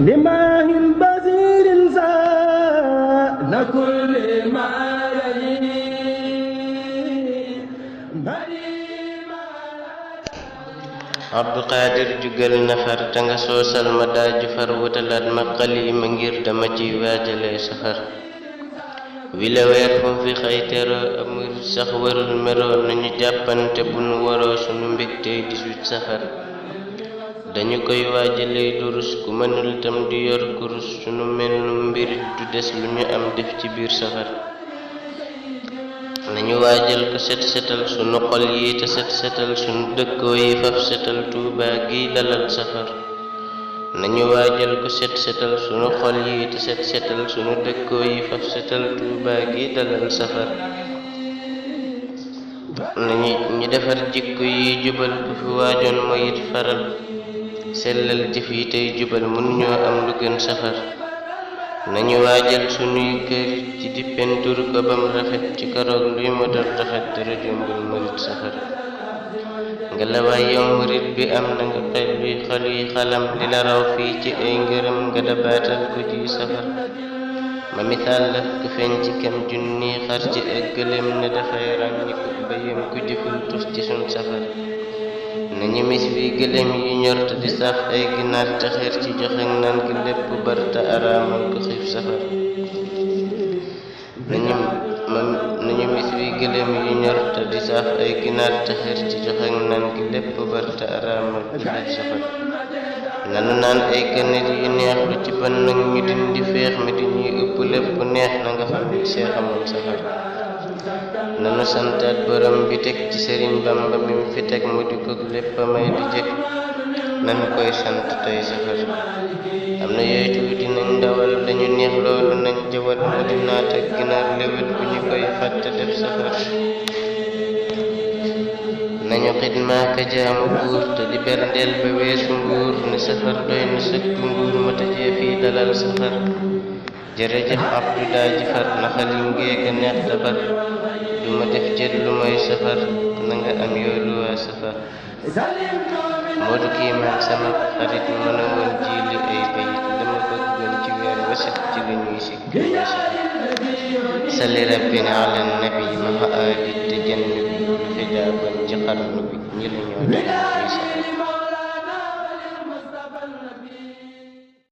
لماء بزير زان كل ما Abdou Qadir jugal nafar tanga soosal ma daaju far wutalaat ma xalima ngir dama ci waajalee safar wila weer fu fi xayteroo amul sax warul meroo nañu jàppante bu nu waroo sunu mbégtey 18 safar dañu koy waajalee durus ku mënul tam di yor kurus sunu mennu mbirit du des lu ñu am def ci biir safar nañu waajal ko set setal sunu xol yi te set setal sunu dëkkoo yi faf setal Tuuba gi dalal safar nañu waajal ko set setal sunu xol yi te set setal sunu dëkkoo yi faf setal Tuuba gi dalal safar nañu defar jikko yi jubal ku fi waajoon moyit faral sellal jëf yi tey jubal mun ñoo am lu gën safar nañu waajal sunuy kër ci di pentur ko bam rafet ci karoog luy motal rafet dara jombul murit safar nga la waay yow murit bi am na nga xel bi xol yi xalam li la raw fii ci ay ngërëm nga dabaatal ko ji safar ma misaal la ku feeñ ci kem junni xar ci ak gëléem ne dafay ràññi ko bayam ku jëful tus ci sun safar nañu mis bi gëléem yi ñor te di saf ay ginaar te xeer ci joxe naan gi lépp barta araamal ko xiif safar nañu mis bi gëléem yi ñor te di saf ay ginaar te xeer ci joxe naan gi lépp barta araamal ko xiif safar nanu naan ay kanet yu neex lu ci ban nag ñu dindi feex mi di ñuy ëpp lépp neex na nga xam ni see xamoon safar nanu santaat borom bi teg ci Sëriñ Bamba mi mu fi teg mu di ko lépp may di jëkk nanu koy sant tey safar am na yooyu tuuti nañ ndawal dañu neex loolu nañ jawal mu di naat ak ginaar lewet bu ñu koy fàtte def safar nañu xidmaa ka jaamu buur te di berndeel ba weesu nguur ne safar doy na sëkk nguur ma tëjee fii dalal safar jërëjëf Abdou daaji far naxal yi ngéeka neex tabar duma def jët lu mooy safar na nga am yoolu waa safar moodu kii man sama xarit mën a woon jiili ay bayit dama bëggoon ci weer wasit ci lu ñuy sikk mooy safar sali rabbina ala nabi maha aali te jann bi lu fi jaaban ci xarnu bi ñi la ñoo dem fii safar